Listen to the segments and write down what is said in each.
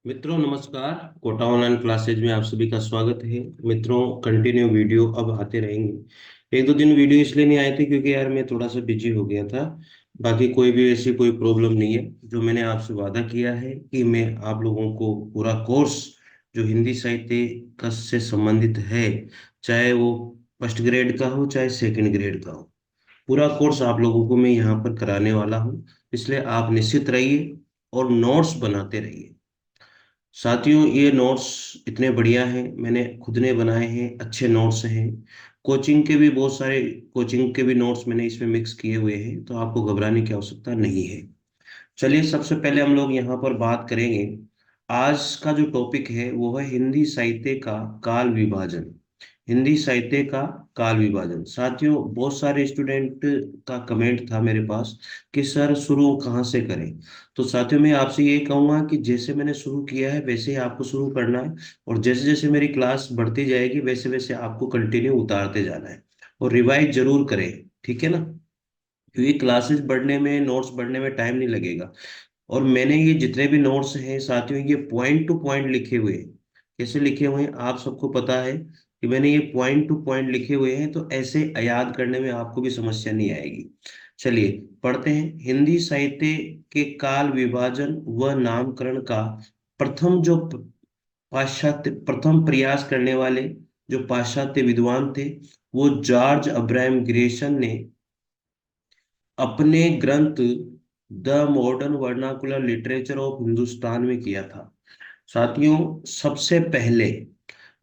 मित्रों नमस्कार। Kota online classes में आप सभी का स्वागत है। मित्रों कंटिन्यू वीडियो अब आते रहेंगे। एक दो दिन वीडियो इसलिए नहीं आए थे क्योंकि यार मैं थोड़ा सा बिजी हो गया था। बाकी कोई भी ऐसी कोई प्रॉब्लम नहीं है। जो मैंने आपसे वादा किया है कि मैं आप लोगों को पूरा कोर्स जो हिंदी साहित्य का से संबंधित है, चाहे वो फर्स्ट ग्रेड का हो चाहे सेकंड ग्रेड का हो, पूरा कोर्स आप लोगों को मैं यहाँ पर कराने वाला हूँ। इसलिए आप निश्चित रहिए और नोट्स बनाते रहिए। साथियों ये नोट्स इतने बढ़िया हैं, मैंने खुद ने बनाए हैं, अच्छे नोट्स हैं। कोचिंग के भी बहुत सारे कोचिंग के भी नोट्स मैंने इसमें मिक्स किए हुए हैं, तो आपको घबराने की आवश्यकता नहीं है। चलिए सबसे पहले हम लोग यहाँ पर बात करेंगे। आज का जो टॉपिक है वो है हिंदी साहित्य का काल विभाजन। हिंदी साहित्य का काल विभाजन। साथियों बहुत सारे स्टूडेंट का कमेंट था मेरे पास कि सर शुरू कहाँ से करें। तो साथियों मैं आपसे ये कहूँगा कि जैसे मैंने शुरू किया है वैसे ही आपको शुरू करना है, और जैसे जैसे मेरी क्लास बढ़ती जाएगी वैसे वैसे आपको कंटिन्यू उतारते जाना है। और रिवाइज जरूर करें, ठीक है ना, क्योंकि क्लासेस बढ़ने में नोट्स बढ़ने में टाइम नहीं लगेगा। और मैंने ये जितने भी नोट्स हैं साथियों ये पॉइंट टू पॉइंट लिखे हुए हैं। कैसे लिखे हुए हैं आप सबको पता है कि मैंने ये पॉइंट टू पॉइंट लिखे हुए हैं, तो ऐसे याद करने में आपको भी समस्या नहीं आएगी। चलिए पढ़ते हैं। हिंदी साहित्य के काल विभाजन व नामकरण का प्रथम जो पाश्चात्य प्रथम प्रयास करने वाले जो पाश्चात्य विद्वान थे, वो जॉर्ज अब्राहम ग्रेसन ने अपने ग्रंथ the modern vernacular literature of Hindustan में किया था। साथियों सबसे पहले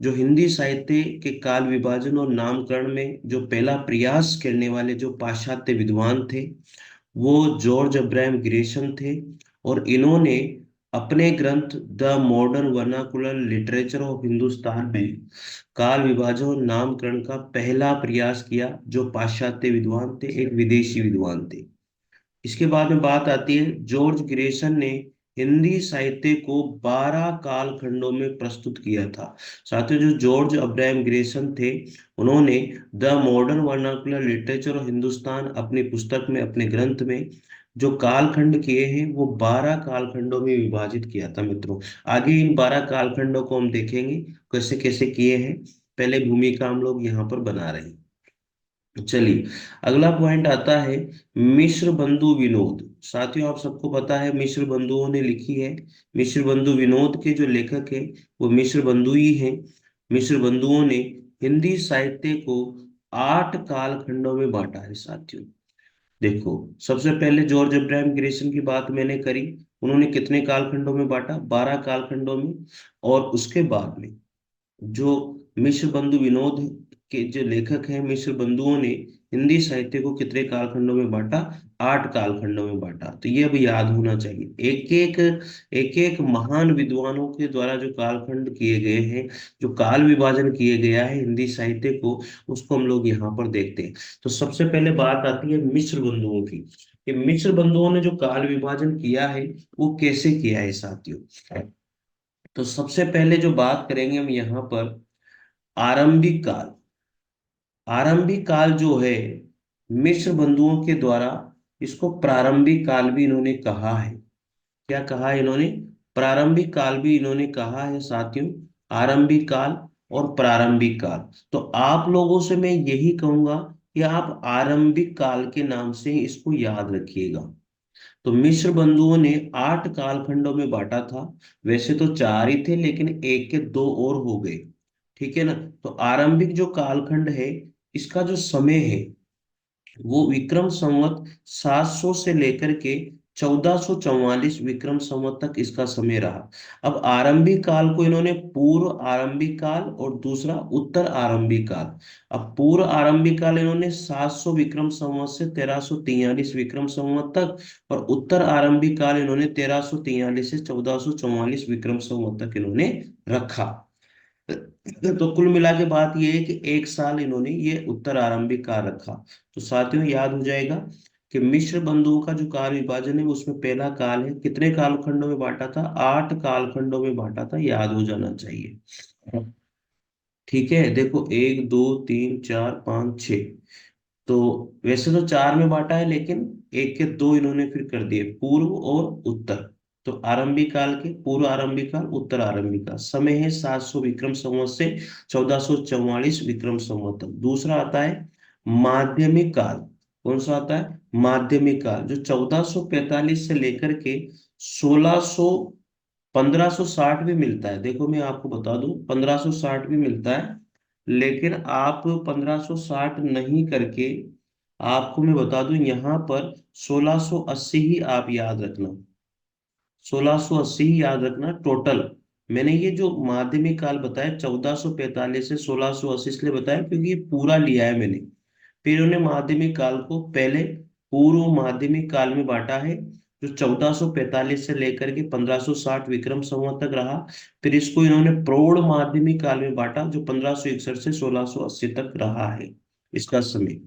जो हिंदी साहित्य के काल विभाजन और नामकरण में जो पहला प्रयास करने वाले जो पाश्चात्य विद्वान थे, वो जॉर्ज अब्राहम ग्रेसन थे। और इन्होंने अपने ग्रंथ the modern vernacular literature of Hindustan में काल विभाजन और नामकरण का पहला प्रयास किया। जो पाश्चात्य विद्वान थे, एक विदेशी विद्वान थे। इसके बाद में बात आती है, जॉर्ज ग्रेसन ने हिंदी साहित्य को 12 कालखंडों में प्रस्तुत किया था। साथियों जो जॉर्ज अब्राहम ग्रेसन थे, उन्होंने the modern vernacular literature of Hindustan अपनी पुस्तक में, अपने ग्रंथ में जो कालखंड किए हैं वो 12 कालखंडों में विभाजित किया था। मित्रों आगे इन 12 कालखंडों को हम देखेंगे कैसे कैसे किए हैं। पहले भूमिका हम लोग यहाँ पर बना रहे हैं। चलिए अगला पॉइंट आता है मिश्र बंधु विनोद। साथियों आप सबको पता है मिश्र बंधुओं ने लिखी है। मिश्र बंधु विनोद के जो लेखक है वो मिश्र बंधु ही हैं। मिश्र बंधुओं ने हिंदी साहित्य को 8 कालखंडों में बांटा है। साथियों देखो, सबसे पहले जॉर्ज अब्राहम ग्रेसन की बात मैंने करी। उन्होंने कितने कालखंडों में बांटा? 12 कालखंडों में। और उसके बाद में जो मिश्र बंधु विनोद के जो लेखक हैं, मिश्र बंधुओं ने हिंदी साहित्य को कितने कालखंडों में बांटा? 8 कालखंडों में बांटा। तो ये अब याद होना चाहिए। एक एक महान विद्वानों के द्वारा जो कालखंड किए गए हैं, जो काल विभाजन किए गया है हिंदी साहित्य को, उसको हम लोग यहाँ पर देखते हैं। तो सबसे पहले बात आती है मिश्र बंधुओं की। कि मिश्र बंधुओं ने जो काल विभाजन किया है वो कैसे किया है साथियों। तो सबसे पहले जो बात करेंगे हम यहाँ पर आरंभिक काल। आरंभिक काल जो है मिश्र बंधुओं के द्वारा, इसको प्रारंभिक काल भी इन्होंने कहा है। क्या कहा है इन्होंने? प्रारंभिक काल भी इन्होंने कहा है साथियों। आरंभिक काल और प्रारंभिक काल। तो आप लोगों से मैं यही कहूंगा कि आप आरंभिक काल के नाम से इसको याद रखिएगा। तो मिश्र बंधुओं ने 8 कालखंडों में बांटा था। वैसे तो 4 ही थे लेकिन एक के 2 और हो गए। ठीक है ना। तो आरंभिक जो कालखंड है, इसका जो समय है वो विक्रम संवत 700 से लेकर के 1444 विक्रम संवत तक इसका समय रहा। अब आरंभिक काल को इन्होंने पूर्व आरंभिक काल और दूसरा उत्तर आरंभिक काल। अब पूर्व आरंभिक काल इन्होंने 700 विक्रम संवत से 1343 विक्रम संवत तक, और उत्तर आरंभिक काल इन्होंने 1343 से 1444 विक्रम संवत तक इन्होंने रखा। तो कुल मिला के बात यह है कि एक साल इन्होंने ये उत्तर आरंभिक काल रखा। तो साथियों याद हो जाएगा कि मिश्र बंधुओं का जो काल विभाजन है उसमें पहला काल है, कितने कालखंडों में बांटा था? 8 कालखंडों में बांटा था। याद हो जाना चाहिए। ठीक है, देखो 1 2 3 4 5 6। तो वैसे तो 4 में बांटा है लेकिन एक के 2 इन्होंने फिर कर दिए, पूर्व और उत्तर। तो आरंभिक काल के पूर्व आरंभिक काल, उत्तर आरंभिक काल। समय है 700 विक्रम संवत से 1444 विक्रम संवत तक। दूसरा आता है माध्यमिक काल। कौन सा आता है? माध्यमिक काल, जो 1445 से लेकर के 1600 1560 भी मिलता है। देखो मैं आपको बता दूं, 1560 भी मिलता है, लेकिन आप 1560 नहीं करके, आपको मैं बता दूं यहाँ पर 1680 ही आप याद रखना। 1680 ही याद रखना टोटल। मैंने ये जो माध्यमिक काल बताया 1445 से 1680 इसलिए बताया क्योंकि ये पूरा लिया है मैंने। फिर उन्हें माध्यमिक काल को पहले पूर्व माध्यमिक काल में बांटा है, जो 1445 से लेकर के 1560 विक्रम संवत तक रहा। फिर इसको इन्होंने प्रौढ़ माध्यमिक काल में बांटा, जो 1561 से 1680 तक रहा है इसका समय।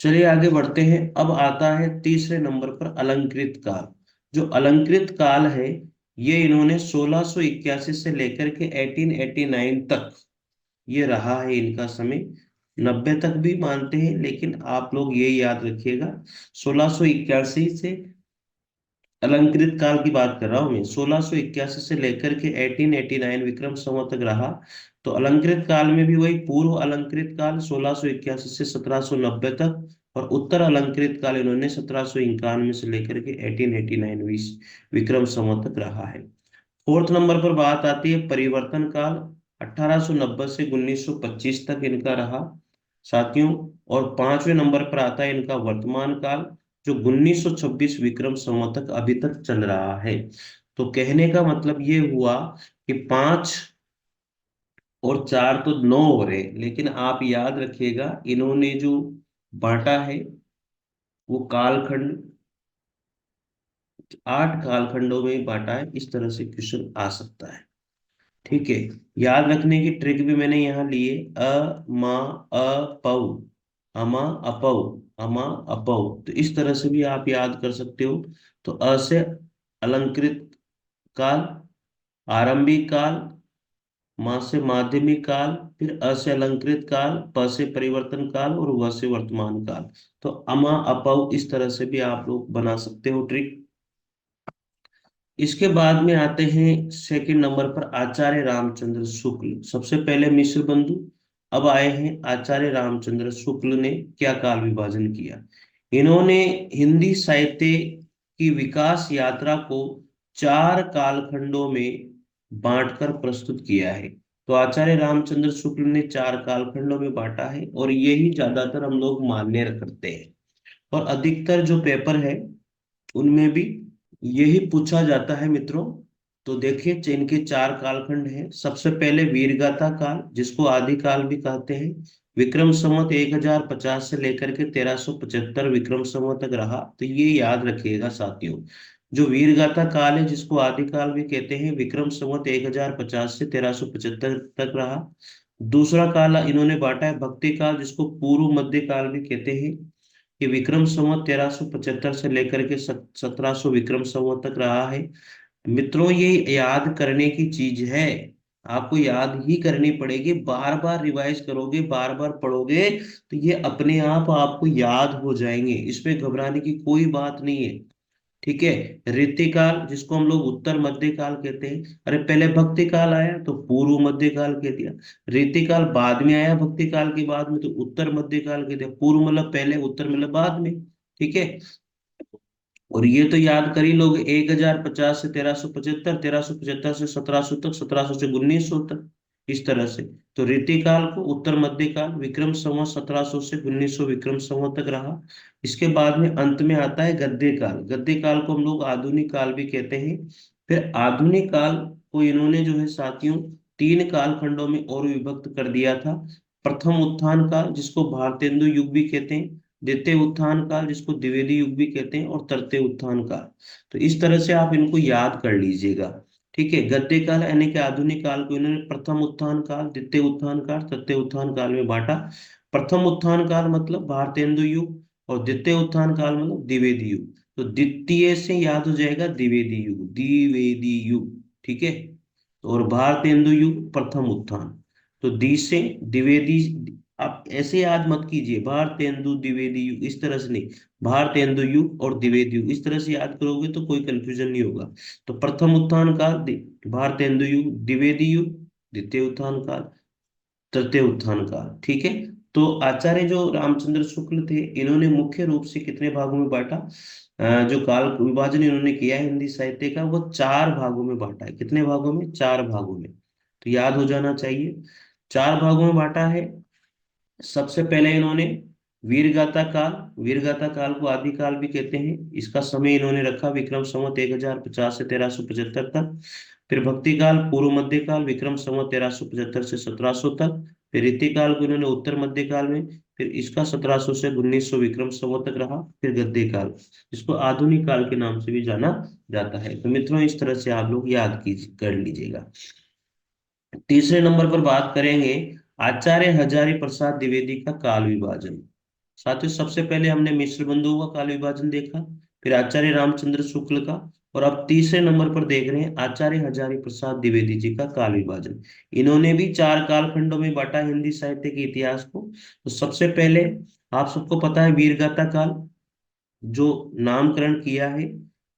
चलिए आगे बढ़ते हैं। अब आता है तीसरे नंबर पर अलंकृत काल। जो अलंकृत काल है, ये इन्होंने 1681 से लेकर के 1889 तक ये रहा है इनका समय। 90 तक भी मानते हैं, लेकिन आप लोग ये याद रखिएगा 1681 से, अलंकृत काल की बात कर रहा हूं मैं, 1681 से लेकर के 1889 विक्रम संवत तक रहा। तो अलंकृत काल में भी वही पूर्व अलंकृत काल 1681 से 1790 तक, और उत्तर अलंकृत काल इन्होंने 1791 से लेकर के 1889 विक्रम संवत तक रहा है। फोर्थ नंबर पर बात आती है परिवर्तन काल। 1890 से 1925 तक इनका रहा साथियों। और पांचवें नंबर पर आता है इनका वर्तमान काल, जो 1926 विक्रम संवत तक अभी तक चल रहा है। तो कहने का मतलब ये हुआ कि 5 और 4 तो 9 हो रहे, लेकिन आप याद रखिएगा इन्होंने जो बांटा है वो कालखंड 8 कालखंडों में बांटा है। इस तरह से क्वेश्चन आ सकता है। ठीक है, याद रखने की ट्रिक भी मैंने यहाँ ली है। म अ पौ, अमा अपौ, अमा अपौ, तो इस तरह से भी आप याद कर सकते हो। तो अ से अलंकृत काल, आरंभिक काल, मा से माध्यमिक काल, फिर अ से अलंकृत काल, प से परिवर्तन काल, और व से वर्तमान काल। तो अमा अपौ इस तरह से भी आप लोग बना सकते हो ट्रिक। इसके बाद में आते हैं सेकंड नंबर पर आचार्य रामचंद्र शुक्ल, सबसे पहले मिश्र बंधु। अब आए हैं आचार्य रामचंद्र शुक्ल ने क्या काल विभाजन किया। इन्होंने हिंदी साहित्य की विकास यात्रा को 4 कालखंडों में बांटकर प्रस्तुत किया है। तो आचार्य रामचंद्र शुक्ल ने 4 कालखंडों में बांटा है, और यही ज्यादातर हम लोग मान्य करते हैं। और अधिकतर जो पेपर है उनमें भी यही पूछा जाता है मित्रों। तो देखिए इनके 4 कालखंड हैं। सबसे पहले वीरगाथा काल, जिसको आदि काल भी कहते हैं, विक्रम संवत 1050 से लेकर के 1375 विक्रम संवत तक रहा। तो ये याद रखिएगा साथियों, जो वीरगाथा काल है जिसको आदि काल भी कहते हैं, विक्रम संवत 1050 से 1375 तक रहा। दूसरा काल इन्होंने बांटा है भक्ति काल, जिसको पूर्व मध्य काल भी कहते हैं। ये विक्रम संवत 1375 से लेकर के 1700 विक्रम संवत तक रहा है। मित्रों ये याद करने की चीज है, आपको याद ही करनी पड़ेगी। बार बार रिवाइज करोगे, बार बार पढ़ोगे, तो ये अपने आप आपको याद हो जाएंगे। इसमें घबराने की कोई बात नहीं है। ठीक है। रीतिकाल, जिसको हम लोग उत्तर मध्य काल कहते हैं। अरे पहले भक्ति काल आया तो पूर्व मध्य काल कह दिया, रीतिकाल बाद में आया भक्ति काल के बाद में तो उत्तर मध्य काल कह दिया। पूर्व मतलब पहले, उत्तर मतलब बाद में। ठीक है। और ये तो याद कर ही लोग, 1050 से 1375, 1375 से 1700 तक, 1700 से 1900 तक, इस तरह से। तो रीतिकाल को उत्तर मध्य काल, विक्रम संवत 1700 से 1900 विक्रम संवत तक रहा। इसके बाद में अंत में आता है गद्य काल। गद्य काल को हम लोग आधुनिक काल भी कहते हैं। फिर आधुनिक काल को इन्होंने जो है साथियों 3 कालखंडों में और विभक्त कर दिया था। प्रथम उत्थान काल, जिसको भारतेंदु युग भी कहते हैं, द्वितीय उत्थान काल, जिसको द्विवेदी युग भी कहते हैं, और तृतीय उत्थान काल। तो इस तरह से आप इनको याद कर लीजिएगा। ठीक है। गद्य काल यानी कि आधुनिक काल को इन्होंने प्रथम उत्थान काल, द्वितीय उत्थान काल, तृतीय उत्थान काल में बांटा। प्रथम उत्थान काल मतलब भारतेंदु युग, और द्वितीय उत्थान काल मतलब द्विवेदी युग। तो द्वितीय से याद हो जाएगा द्विवेदी युग, द्विवेदी युग। ठीक है। और भारतेंदु युग प्रथम उत्थान। तो दी से द्विवेदी, आप ऐसे याद मत कीजिए भारतेंदु द्विवेदी युग, इस तरह से नहीं, भारतेंदु युग और द्विवेदी युग इस तरह से याद करोगे तो कोई कंफ्यूजन नहीं होगा। तो प्रथम उत्थान काल भारतेंदु युग, द्विवेदी युग द्वितीय उत्थान काल, तृतीय उत्थान काल, ठीक है। तो आचार्य जो रामचंद्र शुक्ल थे, इन्होंने मुख्य रूप से कितने भागों में बांटा, जो काल विभाजन इन्होंने किया है हिंदी साहित्य का, वो चार भागों में बांटा है। कितने भागों में? चार भागों में। तो याद हो जाना चाहिए, चार भागों में बांटा है। सबसे पहले इन्होंने वीरगाथा काल, वीरगाथा काल को आदि काल भी कहते हैं, इसका समय इन्होंने रखा विक्रम संवत 1050 से 1375 तक। फिर भक्ति काल, पूर्व मध्य काल, विक्रम संवत 1375 से 1700 तक। फिर रीति काल को इन्होंने उत्तर मध्य काल में, फिर इसका 1700 से 1900 विक्रम संवत तक रहा। फिर गद्य काल, जिसको आधुनिक काल के नाम से भी जाना जाता है। तो मित्रों इस तरह से आप लोग याद कीजिए, कर लीजिएगा। तीसरे नंबर पर बात करेंगे आचार्य हजारी प्रसाद द्विवेदी का काल विभाजन। साथियों सबसे पहले हमने मिश्र बंधुओं का काल विभाजन देखा, फिर आचार्य रामचंद्र शुक्ल का, और अब तीसरे नंबर पर देख रहे हैं आचार्य हजारी प्रसाद द्विवेदी जी का काल विभाजन। इन्होंने भी चार कालखंडों में बांटा हिंदी साहित्य के इतिहास को। तो सबसे पहले आप सबको पता है वीरगाथा काल, जो नामकरण किया है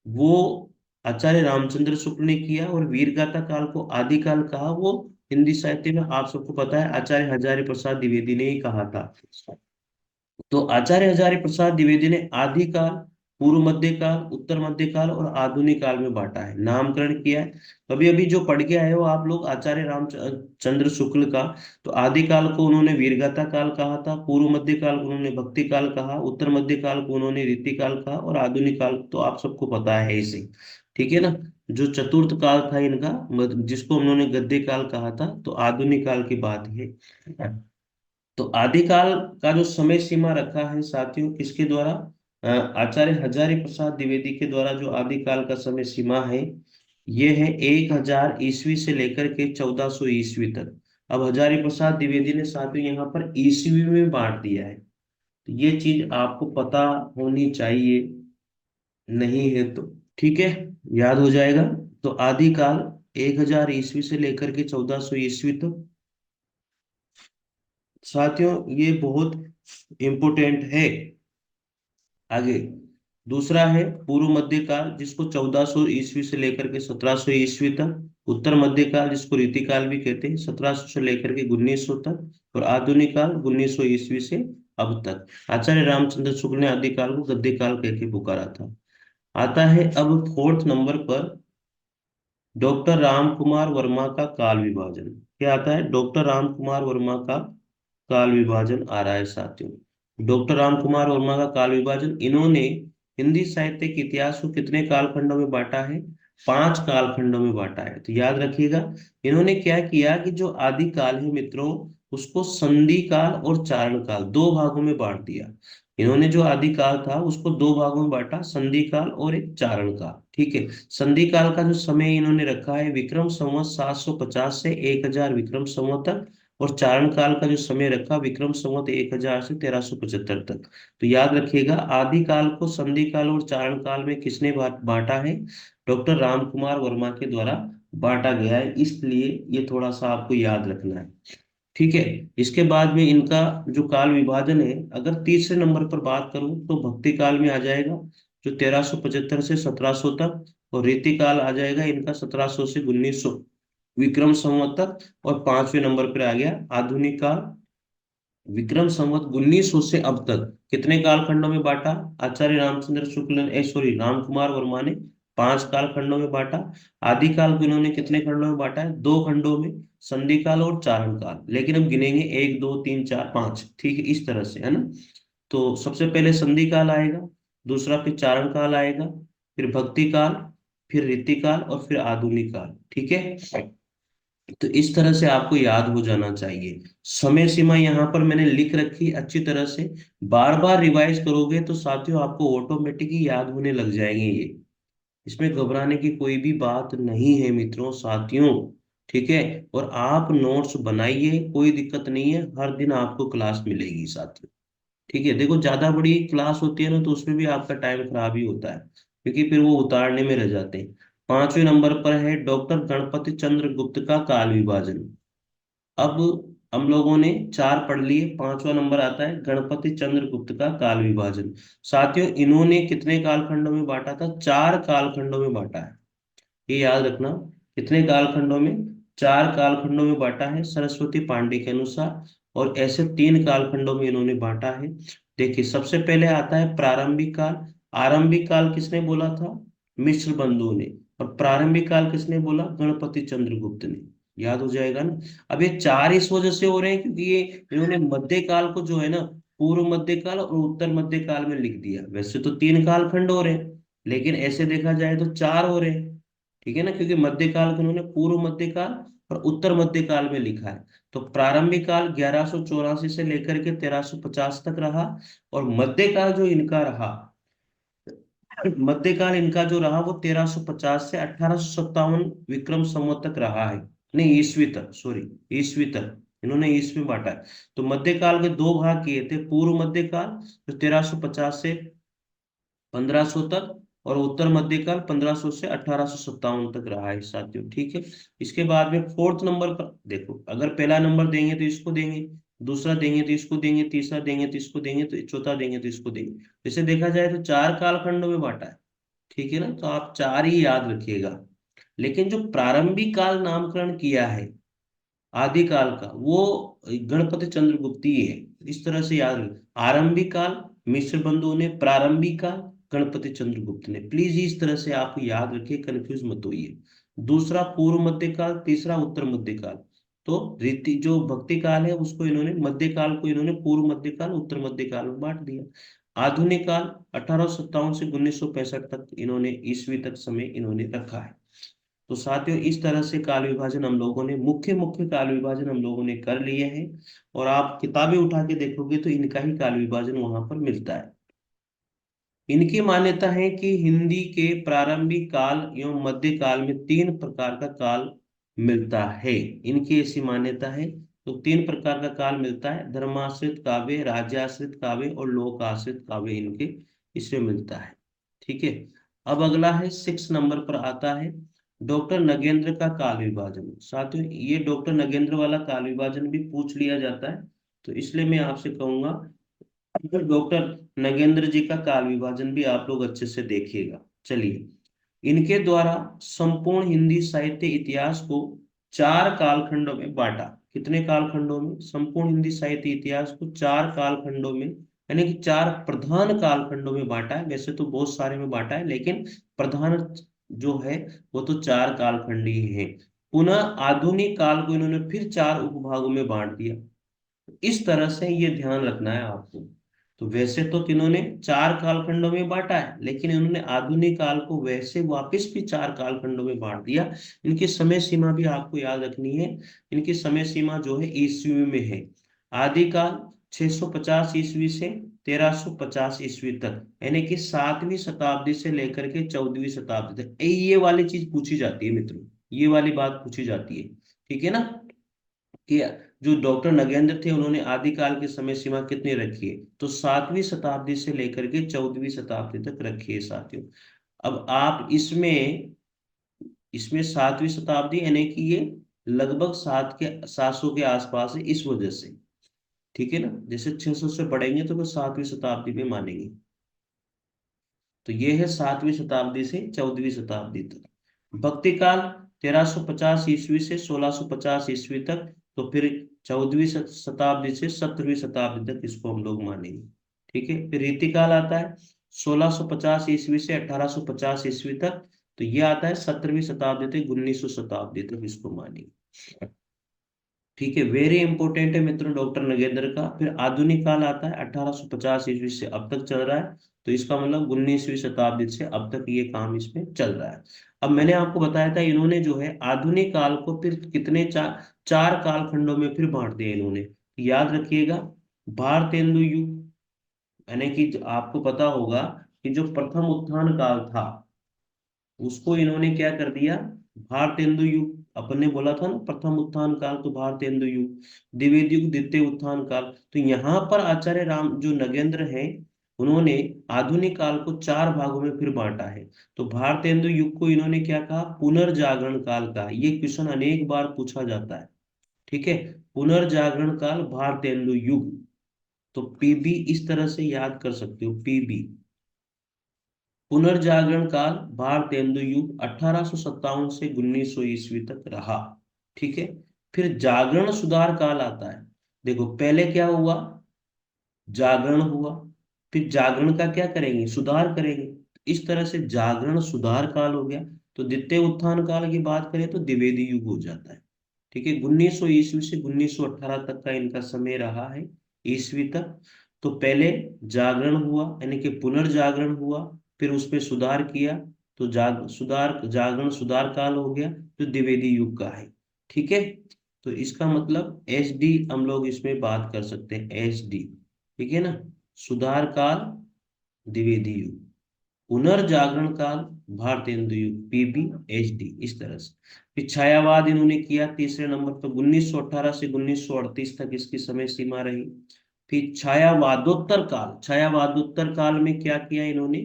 वो आचार्य रामचंद्र शुक्ल ने किया, और वीरगाथा काल को आदि काल कहा वो हिंदी साहित्य में आप सबको पता है आचार्य हजारी प्रसाद द्विवेदी ने ही कहा था। तो आचार्य हजारी प्रसाद द्विवेदी ने आदि काल, पूर्व मध्य काल, उत्तर मध्य काल और आधुनिक काल में बांटा है, नामकरण किया है। अभी अभी जो पढ़ के आए हो आप लोग आचार्य रामचंद्र शुक्ल का, तो आदि काल को उन्होंने वीरगाथा काल कहा था, पूर्व मध्य काल को उन्होंने भक्ति काल कहा, उत्तर मध्य काल को उन्होंने रीति काल कहा, और आधुनिक काल तो आप सबको पता है इसे, ठीक है ना। जो चतुर्थ काल था इनका, जिसको उन्होंने गद्य काल कहा था, तो आधुनिक काल की बात है। तो आदिकाल का जो समय सीमा रखा है साथियों किसके द्वारा, आचार्य हजारी प्रसाद द्विवेदी के द्वारा, जो आदिकाल का समय सीमा है ये है 1000 ईस्वी से लेकर के 1400 ईस्वी तक। अब हजारी प्रसाद द्विवेदी ने साथियों यहाँ पर ईस्वी में बांट दिया है, तो ये चीज आपको पता होनी चाहिए, नहीं है तो ठीक है, याद हो जाएगा। तो आदिकाल 1000 ईस्वी से लेकर के 1400 ईस्वी तक साथियों, ये बहुत इंपोर्टेंट है। आगे दूसरा है पूर्व मध्य काल, जिसको 1400 ईस्वी से लेकर के 1700 ईस्वी तक, उत्तर मध्य काल जिसको रीति काल भी कहते हैं 1700 से लेकर के 1900 तक, और आधुनिक काल 1900 ईस्वी से अब तक। आचार्य रामचंद्र शुक्ल ने आदि काल को गद्य काल कह के पुकारा था। आता है अब फोर्थ नंबर पर डॉक्टर राम कुमार वर्मा का काल विभाजन। क्या आता है? डॉक्टर राम कुमार वर्मा का काल विभाजन आ रहा है साथियों। डॉक्टर राम कुमार वर्मा का काल विभाजन, इन्होंने हिंदी साहित्य के इतिहास को कितने कालखंडों में बांटा है? पांच कालखंडों में बांटा है। तो याद रखिएगा, इन्होंने क्या किया कि जो आदि काल है मित्रों, उसको संधि काल और चारण काल दो भागों में बांट दिया। इन्होंने जो आदि काल था उसको दो भागों में बांटा, संधि काल और एक चारण काल, ठीक है। संधि काल का जो समय इन्होंने रखा है विक्रम संवत 750 से 1000 विक्रम संवत तक, और चारण काल का जो समय रखा विक्रम संवत 1000 से 1375 तक। तो याद रखिएगा, आदि काल को संधि काल और चारण काल में किसने बांटा है? डॉक्टर राम कुमार वर्मा के द्वारा बांटा गया है, इसलिए ये थोड़ा सा आपको याद रखना है, ठीक है। इसके बाद में इनका जो काल विभाजन है, अगर तीसरे नंबर पर बात करूं तो भक्ति काल में आ जाएगा, जो 1375 से 1700 तक, और रीति काल आ जाएगा इनका 1700 से 1900 विक्रम संवत तक, और पांचवें नंबर पर आ गया आधुनिक काल, विक्रम संवत 1900 से अब तक। कितने कालखंडों में बांटा? आचार्य रामचंद्र शुक्ल ने सॉरी राम कुमार वर्मा ने पांच कालखंडों में बांटा। आदि काल को इन्होंने कितने खंडों में बांटा है? दो खंडों में, संधि काल और चारण काल। लेकिन हम गिनेंगे एक दो तीन चार पांच, ठीक है, इस तरह से, है ना। तो सबसे पहले संधि काल आएगा, दूसरा फिर चारण काल आएगा, फिर भक्ति काल, फिर रीति काल, और फिर आधुनिक काल, ठीक है। तो इस तरह से आपको याद हो जाना चाहिए। समय सीमा यहाँ पर मैंने लिख रखी अच्छी तरह से, बार बार रिवाइज करोगे तो साथियों आपको ऑटोमेटिक ही याद होने लग जाएंगे ये, इसमें घबराने की कोई भी बात नहीं है मित्रों साथियों, ठीक है। और आप नोट्स बनाइए, कोई दिक्कत नहीं है, हर दिन आपको क्लास मिलेगी साथियों, ठीक है। देखो ज्यादा बड़ी क्लास होती है ना, तो उसमें भी आपका टाइम खराब ही होता है, क्योंकि फिर वो उतारने में रह जाते हैं। पांचवें नंबर पर है डॉक्टर गणपति चंद्र गुप्त का काल विभाजन। अब हम लोगों ने चार पढ़ लिए, पांचवा नंबर आता है गणपति चंद्रगुप्त का काल विभाजन। साथियों इन्होंने कितने कालखंडों में बांटा था? चार कालखंडों में बांटा है, ये याद रखना। कितने कालखंडों में? चार कालखंडों में बांटा है सरस्वती पांडे के अनुसार, और ऐसे तीन कालखंडों में इन्होंने बांटा है। देखिए सबसे पहले आता है प्रारंभिक काल। आरंभिक काल किसने बोला था? मिश्र बंधुओं ने। और प्रारंभिक काल किसने बोला? गणपति चंद्रगुप्त ने। याद हो जाएगा ना। अब ये चार इस वजह से हो रहे हैं क्योंकि ये इन्होंने मध्य काल को जो है ना, पूर्व मध्य काल और उत्तर मध्य काल में लिख दिया। वैसे तो तीन कालखंड हो रहे हैं, लेकिन ऐसे देखा जाए तो चार हो रहे हैं। ठीक है ना, क्योंकि मध्यकाल को उन्होंने पूर्व मध्यकाल और उत्तर मध्यकाल में लिखा है। तो प्रारंभिक काल 1184 से लेकर के 1350 तक रहा, और मध्यकाल जो इनका रहा, मध्यकाल इनका जो रहा वो 1350 से 1857 विक्रम संवत तक रहा है। नहीं, ईस्वी तक, सॉरी, ईस्वी तक। इन्होंने ईस्वी में बांटा है। तो मध्यकाल के दो भाग किए थे, पूर्व मध्यकाल जो 1350 से 1500 तक, और उत्तर मध्यकाल 1500 से 1857 तक रहा है साथियों। ठीक है। इसके बाद में फोर्थ नंबर पर देखो, अगर पहला नंबर देंगे तो इसको देंगे, दूसरा देंगे तो इसको देंगे, तीसरा देंगे तो इसको देंगे, तो चौथा देंगे तो इसको देंगे। जैसे देखा जाए तो चार कालखंडों में बांटा है। ठीक है ना, तो आप चार ही याद रखिएगा। लेकिन जो प्रारंभिक काल नामकरण किया है आदिकाल का, वो गणपति चंद्रगुप्त ही है। इस तरह से याद रखें, आरंभिक काल मिश्र बंधुओं ने, प्रारंभिक काल गणपति चंद्रगुप्त ने। प्लीज इस तरह से आप याद रखिए, कंफ्यूज मत होइए। दूसरा पूर्व मध्यकाल, तीसरा उत्तर मध्यकाल। तो रीति जो भक्ति काल है उसको इन्होंने, मध्यकाल को इन्होंने पूर्व मध्यकाल उत्तर मध्यकाल में बांट दिया। आधुनिक काल 1857 से 1965 तक इन्होंने, ईस्वी तक समय इन्होंने रखा है। तो साथियों इस तरह से काल विभाजन हम लोगों ने, मुख्य मुख्य काल विभाजन हम लोगों ने कर लिए हैं। और आप किताबें उठा के देखोगे तो इनका ही काल विभाजन वहां पर मिलता है। इनकी मान्यता है कि हिंदी के प्रारंभिक काल एवं मध्य काल में तीन प्रकार का काल मिलता है। इनकी ऐसी मान्यता है। तो तीन प्रकार का काल मिलता है, धर्माश्रित काव्य, राज्याश्रित काव्य और लोक आश्रित काव्य, इनके इसमें मिलता है। ठीक है। अब अगला है 6 नंबर पर आता है डॉक्टर नगेंद्र का काल विभाजन। साथियों ये डॉक्टर नगेंद्र वाला काल विभाजन भी पूछ लिया जाता है, तो इसलिए मैं आपसे कहूंगा डॉक्टर नगेंद्र जी का काल विभाजन भी आप लोग अच्छे से देखिएगा। चलिए, इनके द्वारा संपूर्ण हिंदी साहित्य इतिहास को चार कालखंडों में बांटा। कितने कालखंडों में? संपूर्ण हिंदी साहित्य इतिहास को चार कालखंडों में, यानी कि चार प्रधान कालखंडों में बांटा है। वैसे तो बहुत सारे में बांटा है, लेकिन प्रधान जो है वो तो चार कालखंड ही है। पुनः आधुनिक काल को इन्होंने फिर चार उपभागों में बांट दिया। इस तरह से ये ध्यान रखना है आपको। तो वैसे तो इन्होंने चार कालखंडों में बांटा है, लेकिन इन्होंने आधुनिक काल को वैसे वापस भी चार कालखंडों में बांट दिया। इनकी समय सीमा भी आपको याद रखनी है। इनकी समय सीमा जो है ईस्वी में है। आदिकाल 650 ईस्वी से 1350 ईस्वी तक, यानी कि 7वीं शताब्दी से लेकर के 14वीं शताब्दी तक। ये वाली चीज पूछी जाती है मित्रों, ये वाली बात पूछी जाती है। ठीक है ना, कि जो डॉक्टर नगेंद्र थे उन्होंने आदिकाल की समय सीमा कितनी रखी है? तो 7वीं शताब्दी से लेकर के 14वीं शताब्दी तक रखी है साथियों। अब आप इसमें इसमें 7वीं शताब्दी यानी कि ये लगभग 700 के आसपास है, इस वजह से। ठीक है ना, जैसे 600 से बढ़ेंगे तो फिर 7वीं शताब्दी में मानेंगे। तो ये है 7वीं शताब्दी से 14वीं शताब्दी तक। भक्ति काल 1350 ईस्वी से 1650 ईस्वी तक। तो फिर 14वीं शताब्दी से 17वीं शताब्दी तक इसको हम लोग मानेंगे। ठीक है। फिर रीतिकाल आता है 1650 ईस्वी से 1850 ईस्वी तक। तो ये आता है 17वीं शताब्दी तक, 1900 शताब्दी तक इसको मानेंगे। ठीक है, वेरी इंपॉर्टेंट है मित्रों डॉक्टर नगेंद्र का। फिर आधुनिक काल आता है 1850 ईस्वी से अब तक चल रहा है। तो इसका मतलब 19वीं शताब्दी से अब तक ये काम इसमें चल रहा है। अब मैंने आपको बताया था इन्होंने जो है आधुनिक काल को फिर कितने चार कालखंडों में फिर बांट दिया इन्होंने। याद रखिएगा, भारतेंदु युग, यानी कि आपको पता होगा कि जो प्रथम उत्थान काल था उसको इन्होंने क्या कर दिया? भारतेंदु युग। अपन ने बोला था ना, प्रथम उत्थान काल तो भारतेंदु युग, द्विवेद युग द्वितीय उत्थान काल। तो यहाँ पर आचार्य राम जो नगेंद्र हैं, उन्होंने आधुनिक काल को चार भागों में फिर बांटा है। तो भारतेंदु युग को इन्होंने क्या कहा? पुनर्जागरण काल का। ये क्वेश्चन अनेक बार पूछा जाता है। ठीक है। पुनर्जागरण काल, भारतेंदु युग। तो पीबी इस तरह से याद कर सकते हो, पीबी। पुनर्जागरण काल, भारतेंदु युग 1857 से 1900 ईस्वी तक रहा। ठीक है। फिर जागरण सुधार काल आता है। देखो पहले क्या हुआ, जागरण हुआ, फिर जागरण का क्या करेंगे, सुधार करेंगे। इस तरह से जागरण सुधार काल हो गया। तो द्वितीय उत्थान काल की बात करें तो द्विवेदी युग हो जाता है। ठीक है। 1900 ईस्वी से 1918 तक का इनका समय रहा है, ईस्वी तक। तो पहले जागरण हुआ, यानी कि पुनर्जागरण हुआ, फिर उसमें सुधार किया, तो जागरण सुधार काल हो गया, जो द्विवेदी युग का है। ठीक है। तो इसका मतलब एस डी हम लोग इसमें बात कर सकते हैं, एस डी। ठीक है ना। सुधार काल, द्विवेदी युग, पुनर्जागरण काल, भारतेंदु युग, पीबी, एचडी, इस तरह से। फिर छायावाद इन्होंने किया तीसरे नंबर पर, 1918 से 1938 तक इसकी समय सीमा रही। फिर छायावादोत्तर काल, छायावादोत्तर काल में क्या किया इन्होंने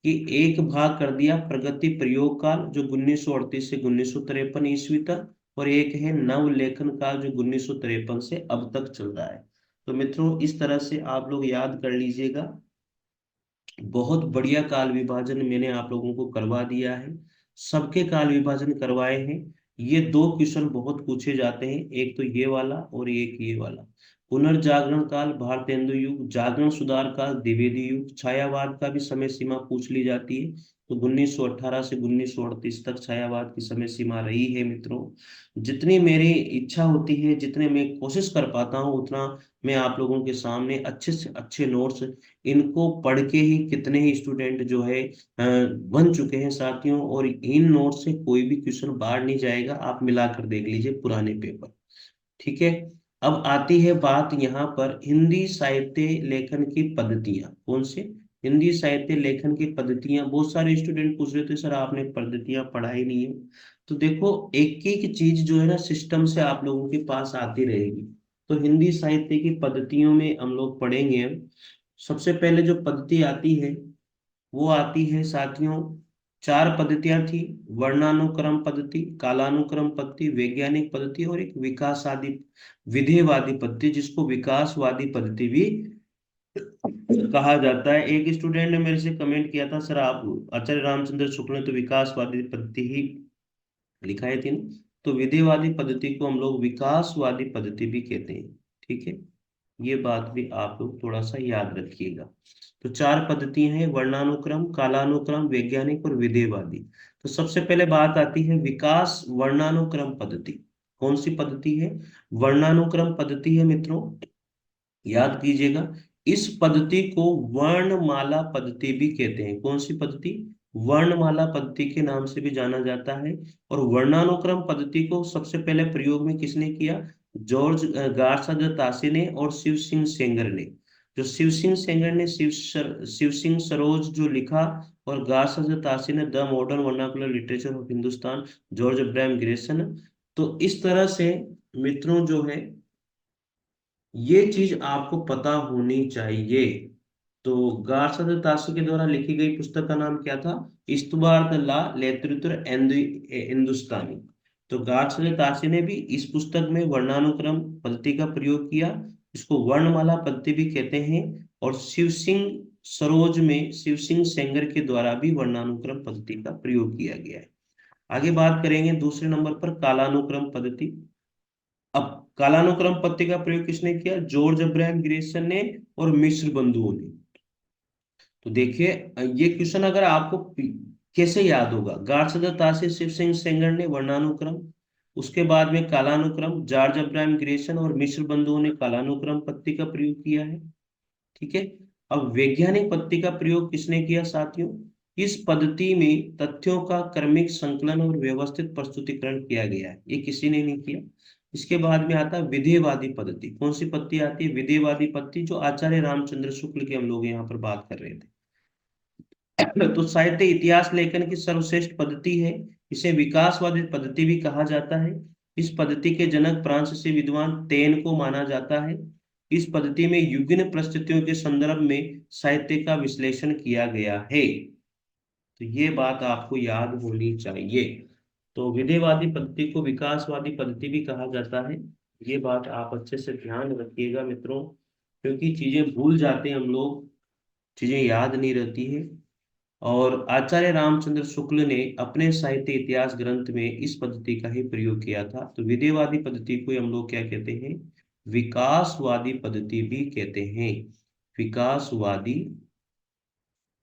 कि एक भाग कर दिया प्रगति प्रयोग काल, जो 1938 से 1953 ईस्वी तक, और एक है नव लेखन काल, जो 1953 से अब तक चल रहा है। तो मित्रों इस तरह से आप लोग याद कर लीजिएगा। बहुत बढ़िया काल विभाजन मैंने आप लोगों को करवा दिया है, सबके काल विभाजन करवाए हैं। ये दो क्वेश्चन बहुत पूछे जाते हैं, एक तो ये वाला और एक ये वाला। पुनर्जागरण काल, भारतेंदु युग, जागरण सुधार काल, द्विवेदी युग, छायावाद का भी समय सीमा पूछ ली जाती है। तो 1918 से 1938 तक छायावाद की समय सीमा रही है मित्रों। जितनी मेरी इच्छा होती है, जितने मैं कोशिश कर पाता हूँ, उतना मैं आप लोगों के सामने अच्छे से अच्छे नोट्स, इनको पढ़ के ही कितने ही स्टूडेंट जो है बन चुके हैं साथियों। और इन नोट से कोई भी क्वेश्चन बाहर नहीं जाएगा, आप मिलाकर देख लीजिए पुराने पेपर। ठीक है। अब आती है बात यहाँ पर हिंदी साहित्य लेखन की पद्धतियां, कौन से, हिंदी साहित्य लेखन की पद्धतियां। बहुत सारे स्टूडेंट पूछ रहे थे सर आपने पद्धतियां पढ़ाई नहीं है। तो देखो एक एक चीज जो है ना सिस्टम से आप लोगों के पास आती रहेगी। तो हिंदी साहित्य की पद्धतियों में हम लोग पढ़ेंगे। सबसे पहले जो पद्धति आती है वो आती है साथियों, चार पद्धतियां थी। वर्णानुक्रम पद्धति, कालानुक्रम पद्धति, वैज्ञानिक पद्धति और एक विकासवादी विधेयवादी पद्धति, जिसको विकासवादी पद्धति भी कहा जाता है। एक स्टूडेंट ने मेरे से कमेंट किया था सर आप आचार्य रामचंद्र शुक्ल ने तो विकासवादी पद्धति ही लिखा है थी ना? तो विधेयवादी पद्धति को हम लोग विकासवादी पद्धति भी कहते हैं। ठीक है। ये बात भी आप लोग थोड़ा सा याद रखिएगा। तो चार पद्धतियां हैं, वर्णानुक्रम, कालानुक्रम, वैज्ञानिक और विधेयवादी। तो सबसे पहले बात आती है विकास वर्णानुक्रम पद्धति। कौन सी पद्धति है, वर्णानुक्रम पद्धति है मित्रों, याद कीजिएगा। इस पद्धति को वर्णमाला पद्धति भी कहते हैं। कौन सी पद्धति, वर्णमाला पद्धति के नाम से भी जाना जाता है। और वर्णानुक्रम पद्धति को सबसे पहले प्रयोग में किसने किया, जॉर्ज गार्सा तासे ने और शिव सिंह सेंगर ने। जो शिव सिंह सेंगर ने शिव सिंह सरोज जो लिखा, और गार्सा तासे ने the modern vernacular literature of Hindustan, George Abraham Grayson. तो इस तरह से मित्रों जो है ये चीज आपको पता होनी चाहिए। तो गार्सद तासु के द्वारा लिखी गई पुस्तक का नाम क्या था, इस्तुबार द ला लिटरेचर हिंदुस्तानी। तो गार्सद तासी ने भी इस पुस्तक में वर्णानुक्रम पद्धति का प्रयोग किया, इसको वर्णमाला पद्धति भी कहते हैं। और शिव सिंह सरोज में शिव सिंह सेंगर के द्वारा भी वर्णानुक्रम पद्धति का प्रयोग किया गया है। आगे बात करेंगे दूसरे नंबर पर कालानुक्रम पद्धति। अब कालानुक्रम पद्धति का प्रयोग किसने किया, जॉर्ज अब्राहम ग्रेसन ने और मिश्र बंधुओं ने। तो देखिए ये क्वेश्चन अगर आपको कैसे याद होगा, गार्सदा से शिव सिंह सेंगर ने वर्णानुक्रम, उसके बाद में कालानुक्रम, जॉर्ज अब्राहम ग्रेसन और मिश्र बंधुओं ने कालानुक्रम पद्धति का प्रयोग किया है। ठीक है। अब वैज्ञानिक पद्धति का प्रयोग किसने किया साथियों, इस पद्धति में तथ्यों का क्रमिक संकलन और व्यवस्थित प्रस्तुतिकरण किया गया है, ये किसी ने नहीं किया। इसके बाद में आता है विधेयवादी पद्धति। कौन सी पद्धति आती है, विधेयवादी पद्धति, जो आचार्य रामचंद्र शुक्ल की हम लोग यहाँ पर बात कर रहे थे। तो साहित्य इतिहास लेखन की सर्वश्रेष्ठ पद्धति है, इसे विकासवादी पद्धति भी कहा जाता है। इस पद्धति के जनक फ्रांसीसी विद्वान तेन को माना जाता है। इस पद्धति में विभिन्न परिस्थितियों के संदर्भ में साहित्य का विश्लेषण किया गया है। तो ये बात आपको याद होनी चाहिए। तो विधेयवादी पद्धति को विकासवादी पद्धति भी कहा जाता है। ये बात आप अच्छे से ध्यान रखिएगा मित्रों, क्योंकि चीजें भूल जाते हैं हम लोग, चीजें याद नहीं रहती है। और आचार्य रामचंद्र शुक्ल ने अपने साहित्य इतिहास ग्रंथ में इस पद्धति का ही प्रयोग किया था। तो विदेयवादी पद्धति को हम लोग क्या कहते हैं? विकासवादी पद्धति भी कहते हैं। विकासवादी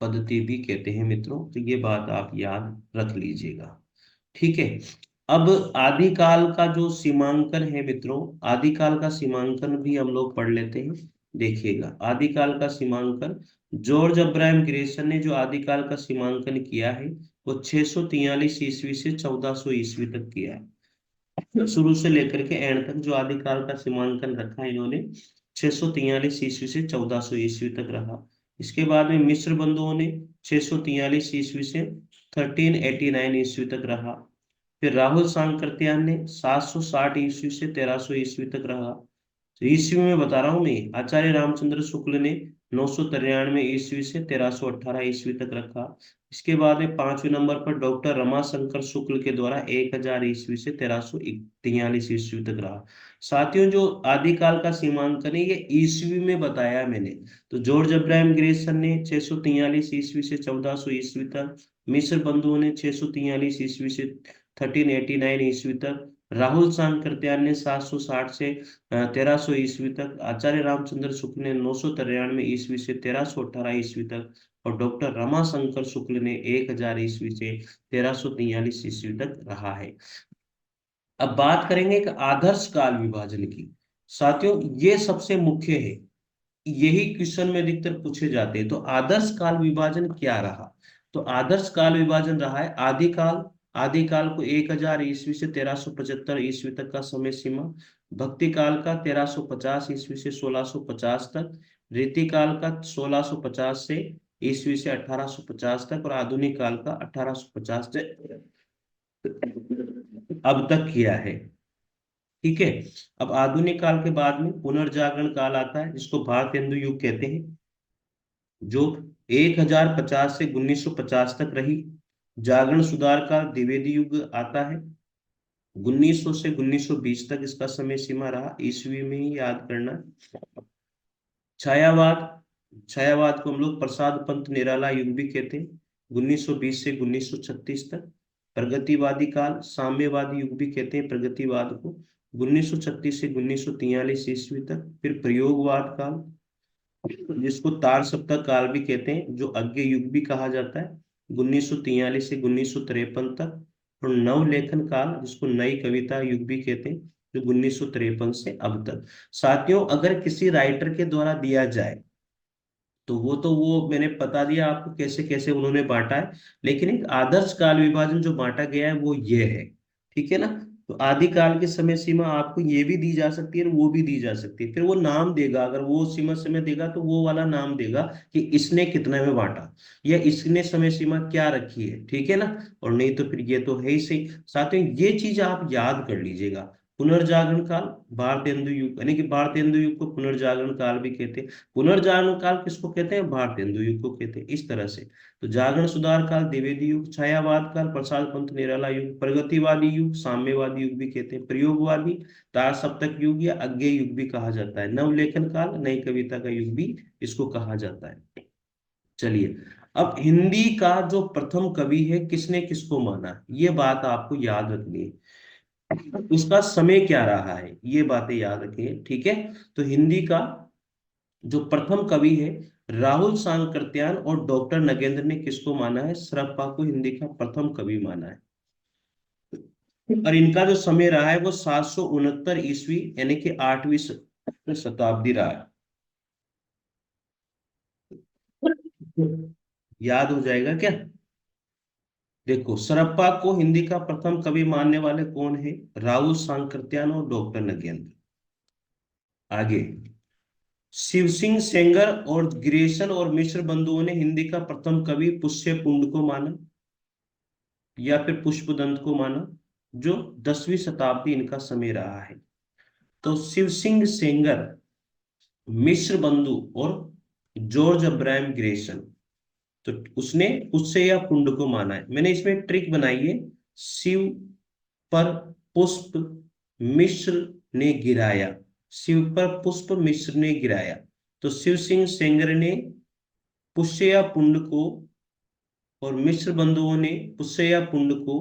पद्धति भी कहते हैं मित्रों, तो ये बात आप याद रख लीजिएगा। ठीक है। अब आदिकाल का जो सीमांकन है मित्रों, आदिकाल का सीमांकन भी हम लोग पढ़ लेते हैं। देखिएगा आदिकाल का सीमांकन, जॉर्ज अब्राहम ग्रेसन ने जो आदिकाल का सीमांकन किया है वो 643 ईस्वी से 1400 ईस्वी तक किया है। शुरू से लेकर के एंड तक जो आदिकाल का सीमांकन रखा है इन्होंने, 643 ईस्वी से 1400 ईस्वी तक रहा। इसके बाद में मिस्र बंधुओं ने 643 ईस्वी से 1389 ईस्वी तक रहा। फिर राहुल सांकृत्यायन ने 760 ईस्वी से 1300 ईस्वी तक रहा। तो ईस्वी में बता रहा हूं मैं, आचार्य रामचंद्र शुक्ल ने 993 ईस्वी से 1318 ईस्वी तक रखा। इसके बाद में पांचवें नंबर पर डॉक्टर रमाशंकर शुक्ल के द्वारा 1000 ईस्वी से 1343 ईस्वी तक रहा। साथियों, जो आदिकाल का सीमांकन है ये ईस्वी में बताया है मैंने। तो जॉर्ज अब्राहम ग्रेसन ने 643 ईस्वी से 1400 ईस्वी तक, मिस्र बंधुओं ने 643 ईस्वी से 1389 ईस्वी तक, राहुल सांकृत्यायन ने 760 से 1300 ईस्वी तक, आचार्य रामचंद्र शुक्ल ने 993 ईस्वी से 1318 ईस्वी तक, और डॉक्टर रमाशंकर शुक्ल ने 1000 ईस्वी से 1343 ईस्वी तक रहा है। अब बात करेंगे एक आदर्श काल विभाजन की। साथियों, ये सबसे मुख्य है, यही क्वेश्चन में अधिकतर पूछे जाते हैं। तो आदर्श काल विभाजन क्या रहा? तो आदर्श काल विभाजन रहा है आदिकाल, आदिकाल को 1000 ईस्वी से 1375 ईस्वी तक का समय सीमा, भक्ति काल का 1350 ईस्वी से 1650 तक, रीति काल का 1650 से ईस्वी से 1850 तक, और आधुनिक काल का 1850 से अब तक किया है। ठीक है। अब आधुनिक काल के बाद में पुनर्जागरण काल आता है, जिसको भारतेंदु युग कहते हैं, जो 1050 से 1950 तक रही। जागरण सुधार का द्विवेदी युग आता है, 1900 से 1920 तक इसका समय सीमा रहा, ईस्वी में ही याद करना। छायावाद, छायावाद को हम लोग प्रसाद पंत निराला युग भी कहते हैं, 1920 से 1936 तक। प्रगतिवादी काल, साम्यवादी युग भी कहते हैं प्रगतिवाद को, 1936 से 1943 ईस्वी तक। फिर प्रयोगवाद काल, जिसको तार सप्ताह काल भी कहते हैं, जो अज्ञ युग भी कहा जाता है, 1943 से 1953 तक। और नवलेखन काल, जिसको नई कविता युग भी कहते हैं, जो 1953 से अब तक। साथियों, अगर किसी राइटर के द्वारा दिया जाए तो वो मैंने बता दिया आपको कैसे कैसे उन्होंने बांटा है, लेकिन एक आदर्श काल विभाजन जो बांटा गया है वो ये है। ठीक है ना? तो आदिकाल की समय सीमा आपको ये भी दी जा सकती है और वो भी दी जा सकती है। फिर वो नाम देगा, अगर वो सीमा समय देगा तो वो वाला नाम देगा कि इसने कितने में बांटा, या इसने समय सीमा क्या रखी है। ठीक है ना? और नहीं तो फिर ये तो है ही सही। साथियों, ये चीज आप याद कर लीजिएगा। पुनर्जागरण काल, भारतेंदु युग, यानी कि भारतेंदु युग को पुनर्जागरण काल भी कहते हैं। पुनर्जागरण काल किसको कहते हैं? भारतेंदु युग को कहते हैं, इस तरह से। तो जागरण सुधार काल द्विवेदी युग, छायावाद काल प्रसाद पंत निराला युग, प्रगतिवादी युग साम्यवादी युग भी कहते हैं, प्रयोगवादी तार सप्तक युग या अज्ञेय युग भी कहा जाता है, नवलेखन काल नई कविता का युग भी इसको कहा जाता है। चलिए, अब हिंदी का जो प्रथम कवि है किसने किसको माना, ये बात आपको याद रखनी है। उसका समय क्या रहा है, ये बातें याद रखिए। ठीक है। तो हिंदी का जो प्रथम कवि है, राहुल सांकृत्यायन और डॉक्टर नगेंद्र ने किसको माना है? सरप्पा को हिंदी का प्रथम कवि माना है। और इनका जो समय रहा है वो 769 ईस्वी, यानी कि 8वीं शताब्दी रहा है। याद हो जाएगा क्या? देखो, सरप्पा को हिंदी का प्रथम कवि मानने वाले कौन है? राहुल सांकृत्यायन और डॉक्टर नगेंद्र। आगे, शिव सिंह सेंगर और गिरीशन और मिश्र बंधुओं ने हिंदी का प्रथम कवि पुष्य पुंड को माना, या फिर पुष्पदंत को माना, जो 10वीं शताब्दी इनका समय रहा है। तो शिव सिंह सेंगर, मिश्र बंधु और जॉर्ज अब्राहम ग्रेसन, तो उसने पुष्य या पुंड को माना है। मैंने इसमें ट्रिक बनाई है, शिव पर पुष्प, मिश्र ने गिराया, शिव पर पुष्प मिश्र ने गिराया। तो शिव सिंह सेंगर ने पुष्यया पुंड को, और मिश्र बंधुओं ने पुष्यया पुंड को,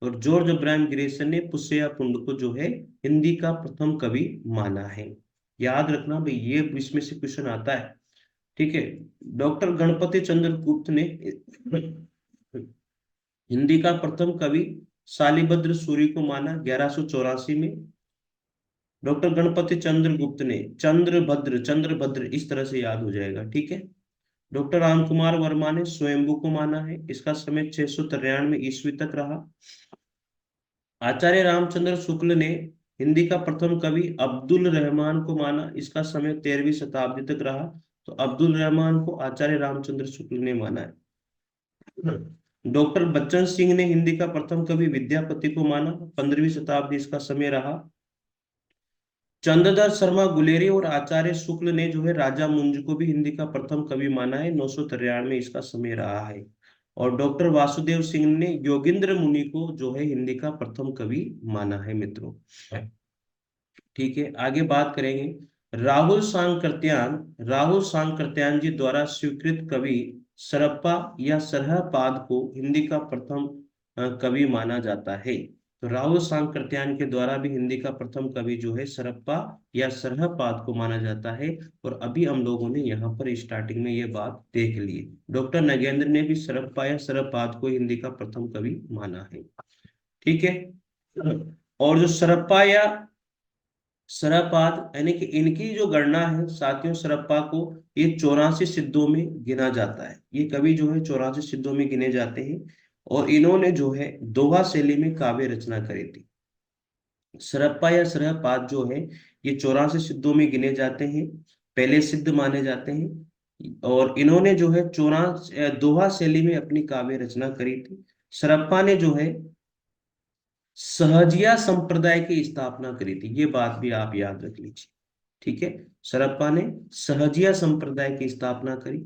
और जॉर्ज अब्राहम ग्रेसन ने पुष्यया पुंड को जो है हिंदी का प्रथम कवि माना है। याद रखना भाई, ये इसमें से क्वेश्चन आता है। ठीक है। डॉक्टर गणपति चंद्र गुप्त ने हिंदी का प्रथम कवि शालिभद्र सूरी को माना 1184 में। डॉक्टर गणपति चंद्र गुप्त ने, चंद्रभद्र चंद्रभद्र इस तरह से याद हो जाएगा, ठीक है। डॉक्टर राम कुमार वर्मा ने स्वयंभू को माना है, इसका समय 693 ईस्वी तक रहा। आचार्य रामचंद्र शुक्ल ने हिंदी का प्रथम कवि अब्दुल रहमान को माना, इसका समय 13वीं शताब्दी तक रहा। तो अब्दुल रहमान को आचार्य रामचंद्र शुक्ल ने माना है। डॉक्टर बच्चन सिंह ने हिंदी का प्रथम कवि विद्यापति को माना, 15वीं शताब्दी इसका समय रहा। चंद्रधर शर्मा गुलेरी और आचार्य शुक्ल ने जो है राजा मुंज को भी हिंदी का प्रथम कवि माना है, 993 इसका समय रहा है। और डॉक्टर वासुदेव सिंह ने योगेंद्र मुनि को जो है हिंदी का प्रथम कवि माना है मित्रों। ठीक है, आगे बात करेंगे। राहुल सांकृत्यान जी द्वारा स्वीकृत कवि सरप्पा या सरहपाद को हिंदी का प्रथम कवि माना जाता है। तो राहुल सांकृत्यान के द्वारा भी हिंदी का प्रथम कवि जो है सरप्पा या सरहपाद को माना जाता है। और अभी हम लोगों ने यहाँ पर स्टार्टिंग में ये बात देख ली। डॉक्टर नगेंद्र ने भी सरप्पा या सरहपाद को हिंदी का प्रथम कवि माना है। ठीक है। और जो सरप्पा या सरपाद यानी कि इनकी जो गणना है साथियों, सरप्पा को ये 84 सिद्धों में गिना जाता है। ये कवि जो है 84 सिद्धों में गिने जाते हैं। और इन्होंने जो है दोहा शैली में काव्य रचना करी थी। सरप्पा या सरपाद जो है ये 84 सिद्धों में गिने जाते हैं, पहले सिद्ध माने जाते हैं। और इन्होंने जो है 84 दोहा शैली में अपनी काव्य रचना करी थी। सरप्पा ने जो है सहजिया संप्रदाय की स्थापना करी थी, ये बात भी आप याद रख लीजिए। ठीक है, सरप्पा ने सहजिया संप्रदाय की स्थापना करी।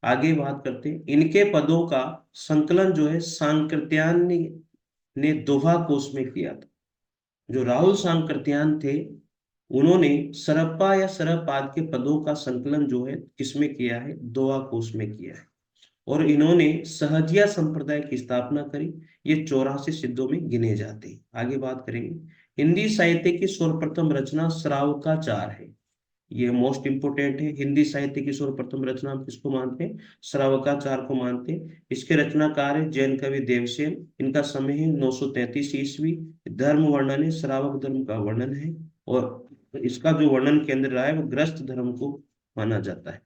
आगे बात करते हैं, इनके पदों का संकलन जो है सांकृत्यान ने दोहा कोश में किया था। जो राहुल सांकृत्यान थे उन्होंने सरप्पा या सरपाद के पदों का संकलन जो है किसमें किया है, दोहा कोश में किया है। और इन्होंने सहजिया संप्रदाय की स्थापना करी। ये 84 सिद्धों में गिने जाते हैं। आगे बात करेंगे। हिंदी साहित्य की सर्वप्रथम रचना श्रावकाचार है। ये मोस्ट इंपोर्टेंट है। हिंदी साहित्य की सर्वप्रथम रचना हम किसको मानते हैं, श्रावकाचार को मानते हैं। इसके रचनाकार है जैन कवि देवसेन। इनका समय है 933 ईस्वी। धर्म वर्णन है, श्रावक धर्म का वर्णन है। और इसका जो वर्णन केंद्र रहा है वो ग्रस्त धर्म को माना जाता है।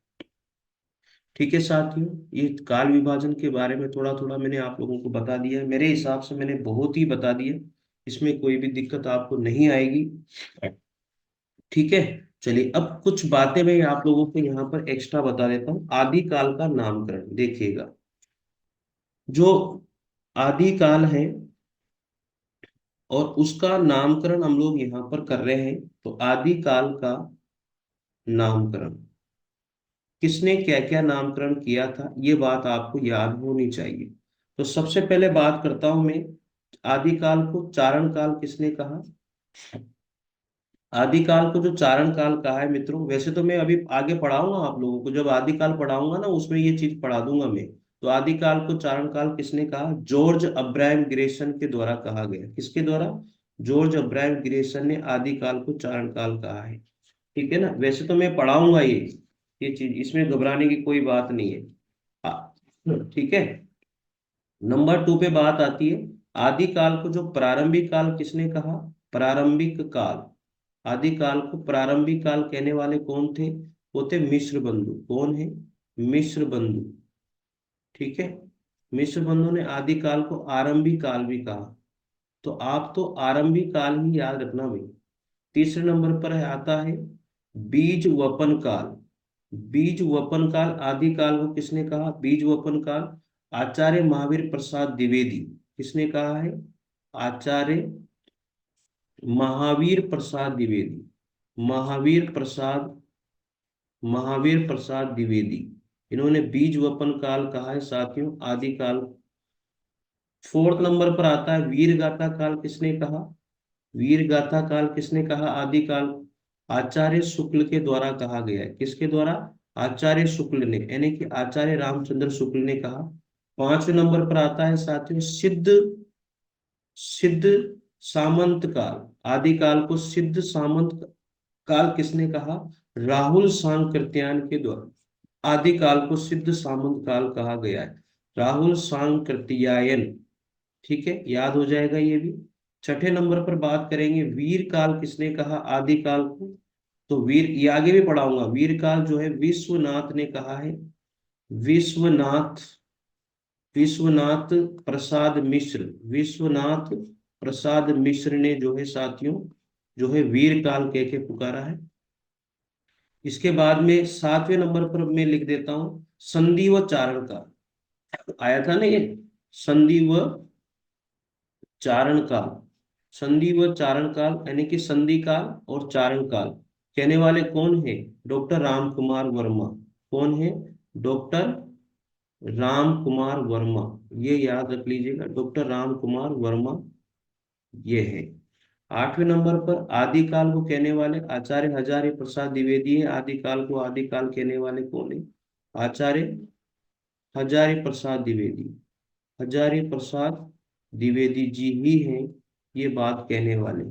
ठीक है साथियों, ये काल विभाजन के बारे में थोड़ा थोड़ा मैंने आप लोगों को बता दिया है। मेरे हिसाब से मैंने बहुत ही बता दिया, इसमें कोई भी दिक्कत आपको नहीं आएगी। ठीक है, चलिए अब कुछ बातें मैं आप लोगों को यहाँ पर एक्स्ट्रा बता देता हूँ। आदिकाल का नामकरण देखिएगा। जो आदिकाल है और उसका नामकरण हम लोग यहाँ पर कर रहे हैं। तो आदिकाल का नामकरण किसने क्या क्या नामकरण किया था, ये बात आपको याद होनी चाहिए। तो सबसे पहले बात करता हूं मैं, आदिकाल को चारण काल किसने कहा। आदिकाल को जो चारण काल कहा है मित्रों, वैसे तो मैं अभी आगे पढ़ाऊंगा आप लोगों को, जब आदिकाल पढ़ाऊंगा ना उसमें ये चीज पढ़ा दूंगा मैं। तो आदिकाल को चारण काल किसने कहा, जॉर्ज अब्राहम ग्रेसन के द्वारा कहा गया। किसके द्वारा, जॉर्ज अब्राहम ग्रेसन ने आदिकाल को चारण काल कहा है। ठीक है ना, वैसे तो मैं पढ़ाऊंगा ये चीज, इसमें घबराने की कोई बात नहीं है। ठीक है। नंबर 2 पे बात आती है, आदिकाल को जो प्रारंभिक काल किसने कहा, प्रारंभिक काल। आदिकाल को प्रारंभिक काल कहने वाले कौन थे, वो थे मिश्र बंधु। कौन है, मिश्र बंधु। ठीक है, मिश्र बंधु ने आदिकाल को आरंभिक काल भी कहा। तो आप तो आरंभिक काल ही याद रखना भाई। तीसरे नंबर पर आता है बीज वपन काल। बीज वपन काल आदिकाल को किसने कहा, बीज वपन काल आचार्य महावीर प्रसाद द्विवेदी। किसने कहा है, आचार्य महावीर प्रसाद द्विवेदी। महावीर प्रसाद द्विवेदी, इन्होंने बीज वपन काल कहा है साथियों, आदिकाल। फोर्थ नंबर पर आता है वीर गाथा काल। किसने कहा, वीर गाथा काल किसने कहा आदि काल? आचार्य शुक्ल के द्वारा कहा गया है। किसके द्वारा? आचार्य शुक्ल ने, यानी कि आचार्य रामचंद्र शुक्ल ने कहा। 5वें नंबर पर आता है साथियों सिद्ध सिद्ध सामंत काल। आदि काल को सिद्ध सामंत काल किसने कहा? राहुल सांकृत्यायन के द्वारा आदि काल को सिद्ध सामंत काल कहा गया है। राहुल सांकृत्यायन। ठीक है, याद हो जाएगा ये भी। छठे नंबर पर बात करेंगे वीर काल किसने कहा आदि काल को? तो वीर, ये आगे भी पढ़ाऊंगा, वीर काल जो है विश्वनाथ ने कहा है। विश्वनाथ विश्वनाथ प्रसाद मिश्र, विश्वनाथ प्रसाद मिश्र ने जो है साथियों, जो है वीर काल कह के पुकारा है। इसके बाद में 7वें नंबर पर मैं लिख देता हूं संधि व चारण काल। आया था ना ये, संधि व चारण काल। संधि व चारण काल यानी कि संधि काल और चारण काल कहने वाले कौन है? डॉक्टर राम कुमार वर्मा। कौन है? डॉक्टर राम कुमार वर्मा। ये याद रख लीजिएगा, डॉक्टर राम कुमार वर्मा ये है। 8वें नंबर पर आदिकाल को कहने वाले आचार्य हजारी प्रसाद द्विवेदी है। आदिकाल को आदिकाल कहने वाले कौन है? आचार्य हजारी प्रसाद द्विवेदी। हजारी प्रसाद द्विवेदी जी ही हैं ये बात कहने वाले।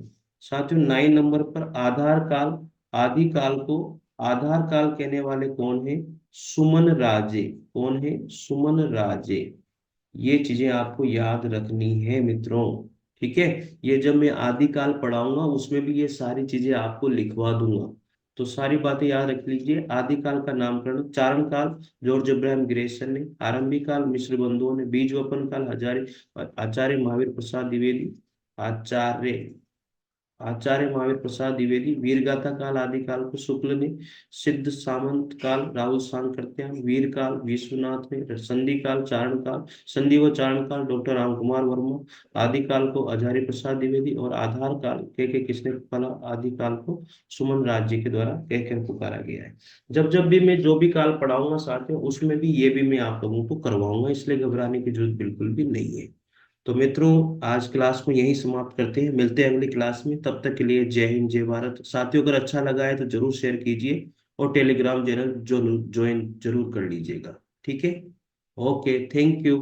साथियों 9 नंबर पर आधार काल, आदिकाल को आधार काल कहने वाले कौन है? सुमन राजे। कौन है? सुमन राजे। ये चीजें आपको याद रखनी है मित्रों। ठीक है, ये जब मैं आदिकाल पढ़ाऊंगा उसमें भी ये सारी चीजें आपको लिखवा दूंगा। तो सारी बातें याद रख लीजिए। आदिकाल का नामकरण चारण काल जॉर्ज इब्राहिम ग्रेसन ने, आरंभिक काल मिश्र बंधुओं ने, बीज वपन काल हजारे आचार्य महावीर प्रसाद द्विवेदी, आचार्य आचार्य महावीर प्रसाद द्विवेदी, वीरगाथा काल आदिकाल को शुक्ल ने, सिद्ध सामंत काल राहुल सांकृत्यायन, वीर काल विश्वनाथ ने, संधि काल चारण काल संधि व चारण काल डॉक्टर राम कुमार वर्मा, आदिकाल को आचार्य प्रसाद द्विवेदी और आधार काल के किसने पुकारा? आदिकाल को सुमन राज्य के द्वारा कहकर पुकारा गया है। जब जब भी मैं जो भी काल पढ़ाऊंगा साथियों उसमें भी ये भी मैं आप लोगों को करवाऊंगा, इसलिए घबराने की जरूरत बिल्कुल भी नहीं है। तो मित्रों आज क्लास को यहीं समाप्त करते हैं, मिलते हैं अगली क्लास में। तब तक के लिए जय हिंद जय भारत। साथियों अगर अच्छा लगा है तो जरूर शेयर कीजिए और टेलीग्राम चैनल जो ज्वाइन जरूर कर लीजिएगा। ठीक है, ओके, थैंक यू।